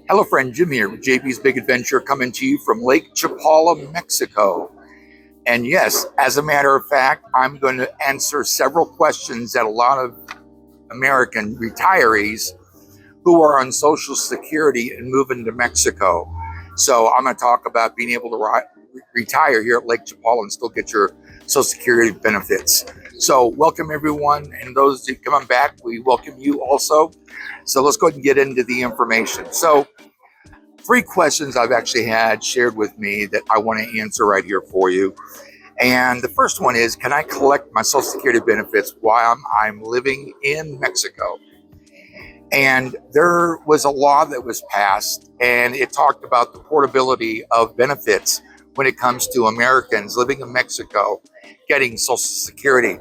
Hello, friend Jim here with JP's Big Adventure, coming to you from Lake Chapala, Mexico. And yes, as a matter of fact, I'm going to answer several questions that a lot of American retirees who are on Social Security and moving to Mexico. So I'm going to talk about being able to retire here at Lake Chapala and still get your Social Security benefits. So welcome everyone, and those that come back, we welcome you also. So let's go ahead and get into the information. So 3 questions I've actually had shared with me that I want to answer right here for you. And the first one is, can I collect my Social Security benefits while I'm living in Mexico? And there was a law that was passed, and it talked about the portability of benefits when it comes to Americans living in Mexico getting Social Security.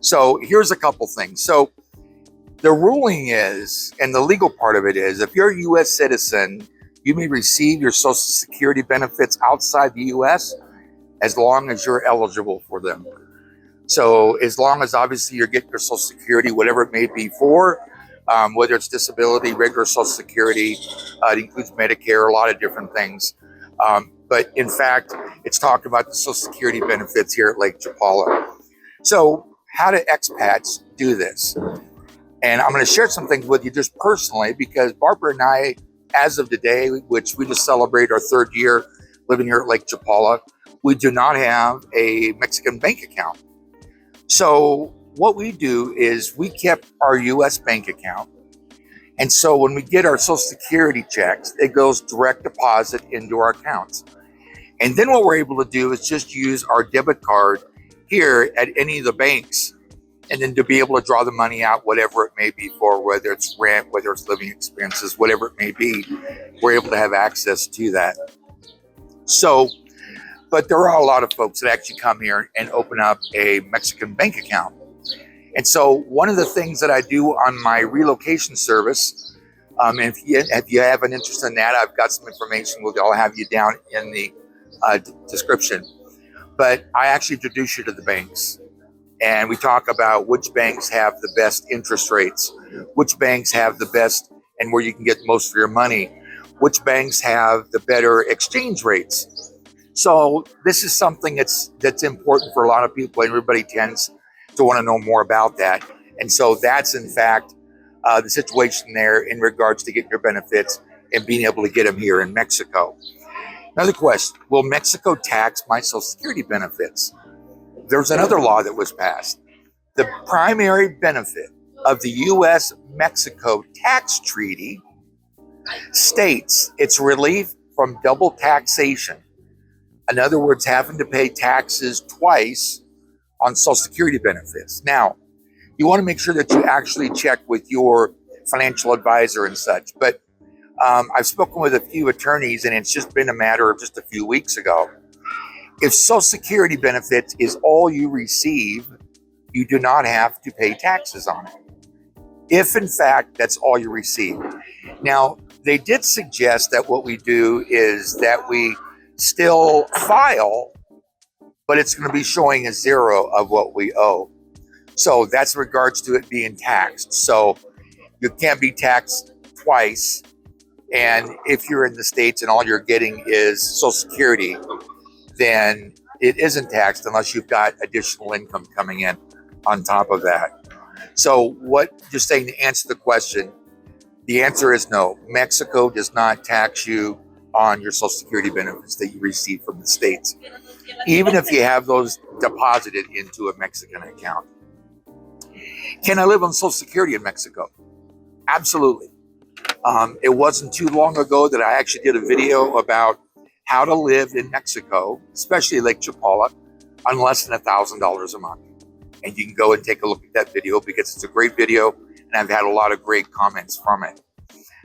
So here's a couple things. So the ruling is, and the legal part of it is, if you're a U.S. citizen, you may receive your Social Security benefits outside the U.S. as long as you're eligible for them. So as long as obviously you're getting your Social Security, whatever it may be for, whether it's disability, regular Social Security, it includes Medicare, a lot of different things. But in fact, it's talked about the Social Security benefits here at Lake Chapala. So how do expats do this? And I'm going to share some things with you just personally, because Barbara and I, as of today, which we just celebrate our 3rd year living here at Lake Chapala, we do not have a Mexican bank account. So what we do is we kept our U.S. bank account. And so when we get our Social Security checks, it goes direct deposit into our accounts. And then what we're able to do is just use our debit card here at any of the banks, and then to be able to draw the money out, whatever it may be for, whether it's rent, whether it's living expenses, whatever it may be, we're able to have access to that. So, but there are a lot of folks that actually come here and open up a Mexican bank account. And so one of the things that I do on my relocation service, and if you have an interest in that, I've got some information. I'll have you down in the description. But I actually introduce you to the banks. And we talk about which banks have the best interest rates, which banks have the best and where you can get most for your money, which banks have the better exchange rates. So this is something that's important for a lot of people, and everybody tends to want to know more about that. And so that's in fact the situation there in regards to getting your benefits and being able to get them here in Mexico. Another question, will Mexico tax my Social Security benefits? There's another law that was passed. The primary benefit of the U.S.-Mexico tax treaty states it's relief from double taxation. In other words, having to pay taxes twice on Social Security benefits. Now, you want to make sure that you actually check with your financial advisor and such. But I've spoken with a few attorneys, and it's just been a matter of just a few weeks ago. If Social Security benefits is all you receive, you do not have to pay taxes on it. If in fact that's all you receive. Now, they did suggest that what we do is that we still file, but it's going to be showing a 0 of what we owe. So that's in regards to it being taxed. So you can't be taxed twice. And if you're in the States and all you're getting is Social Security, then it isn't taxed unless you've got additional income coming in on top of that. So just saying to answer the question, the answer is no. Mexico does not tax you on your Social Security benefits that you receive from the States, even if you have those deposited into a Mexican account. Can I live on Social Security in Mexico? Absolutely. It wasn't too long ago that I actually did a video about how to live in Mexico, especially Lake Chapala, on less than $1,000 a month. And you can go and take a look at that video because it's a great video, and I've had a lot of great comments from it.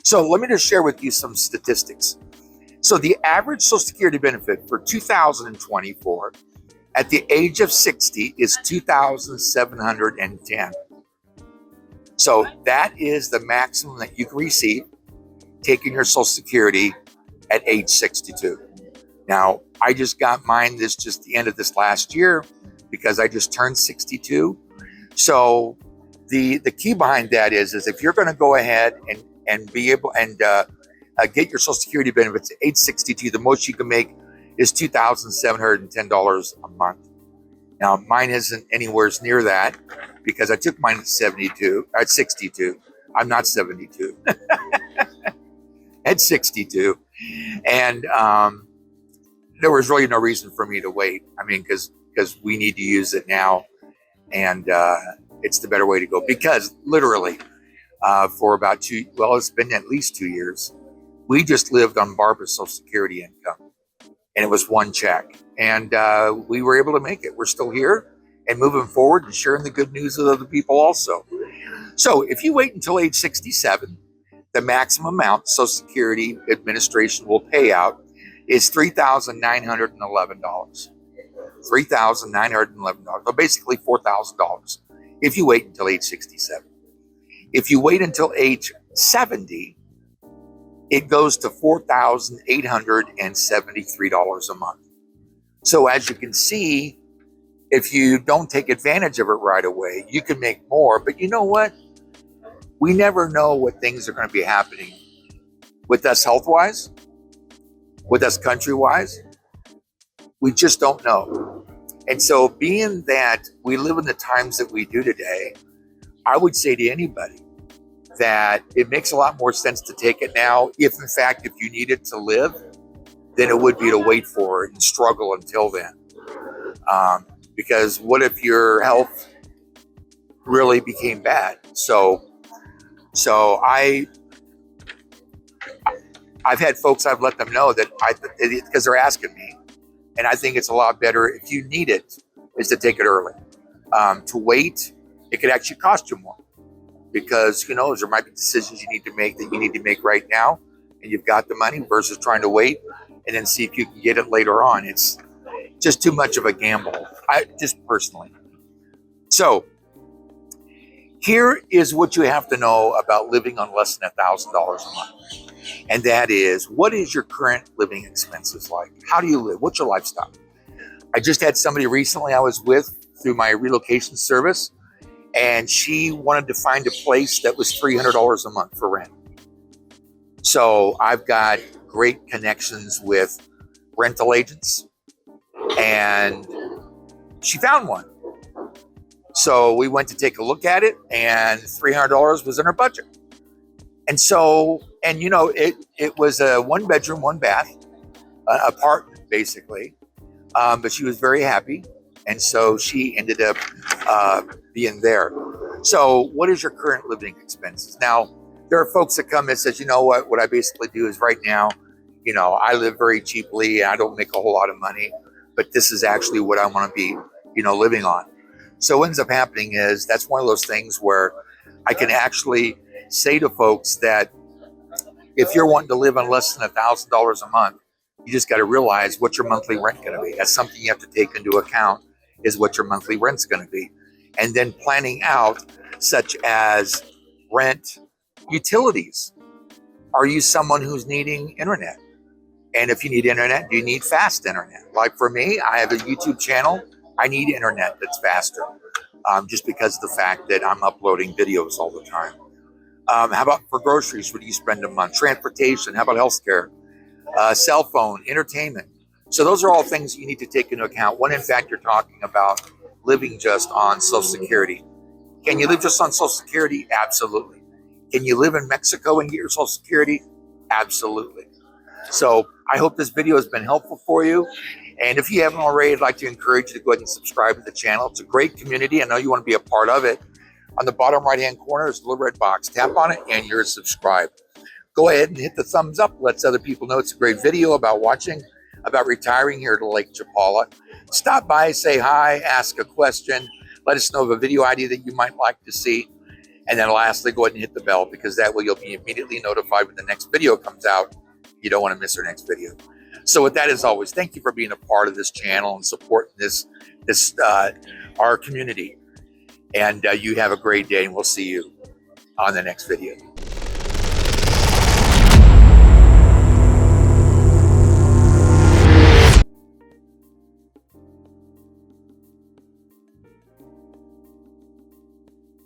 So let me just share with you some statistics. So the average Social Security benefit for 2024 at the age of 60 is $2,710. So that is the maximum that you can receive taking your Social Security at age 62. Now, I just got mine just the end of this last year because I just turned 62. So the key behind that is if you're going to go ahead and be able and get your Social Security benefits at age 62. The most you can make is $2,710 a month. Now, mine isn't anywhere near that because I took mine at 62. I'm not 72. At 62. And there was really no reason for me to wait. I mean, because we need to use it now. And it's the better way to go. Because literally, for about it's been at least 2 years, we just lived on Barbara's Social Security income. And it was one check. And we were able to make it. We're still here and moving forward and sharing the good news with other people also. So if you wait until age 67, the maximum amount Social Security Administration will pay out is $3,911. $3,911. So basically $4,000 if you wait until age 67. If you wait until age 70, it goes to $4,873 a month. So as you can see, if you don't take advantage of it right away, you can make more. But you know what? We never know what things are going to be happening with us health-wise, with us country-wise. We just don't know. And so being that we live in the times that we do today, I would say to anybody that it makes a lot more sense to take it now, if in fact, if you need it to live, than it would be to wait for it and struggle until then. Because what if your health really became bad? So I've had folks, I've let them know that because they're asking me, and I think it's a lot better if you need it, is to take it early. To wait, it could actually cost you more because who knows, there might be decisions you need to make right now, and you've got the money versus trying to wait and then see if you can get it later on. It's just too much of a gamble, just personally. So here is what you have to know about living on less than $1,000 a month. And that is, what is your current living expenses like? How do you live? What's your lifestyle? I just had somebody recently I was with through my relocation service, and she wanted to find a place that was $300 a month for rent. So I've got great connections with rental agents, and she found one. So we went to take a look at it, and $300 was in her budget. And so, and you know, it was a 1 bedroom, 1 bath apartment, basically. But she was very happy. And so she ended up being there. So what is your current living expenses? Now, there are folks that come and says, you know what I basically do is right now, you know, I live very cheaply. I don't make a whole lot of money, but this is actually what I want to be, you know, living on. So what ends up happening is that's one of those things where I can actually say to folks that if you're wanting to live on less than $1,000 a month, you just got to realize what your monthly rent going to be. That's something you have to take into account, is what your monthly rent's going to be. And then planning out such as rent, utilities. Are you someone who's needing internet? And if you need internet, do you need fast internet? Like for me, I have a YouTube channel. I need internet that's faster, just because of the fact that I'm uploading videos all the time. How about for groceries? What do you spend a month? Transportation? How about healthcare? Cell phone, entertainment. So those are all things you need to take into account when, in fact, you're talking about living just on Social Security. Can you live just on Social Security? Absolutely. Can you live in Mexico and get your Social Security? Absolutely. So I hope this video has been helpful for you. And if you haven't already, I'd like to encourage you to go ahead and subscribe to the channel. It's a great community. I know you want to be a part of it. On the bottom right-hand corner is a little red box. Tap on it and you're subscribed. Go ahead and hit the thumbs up. Lets other people know it's a great video about retiring here to Lake Chapala. Stop by, say hi, ask a question. Let us know of a video idea that you might like to see. And then lastly, go ahead and hit the bell, because that way you'll be immediately notified when the next video comes out. You don't want to miss our next video. So with that, as always, thank you for being a part of this channel and supporting our community. And you have a great day, and we'll see you on the next video.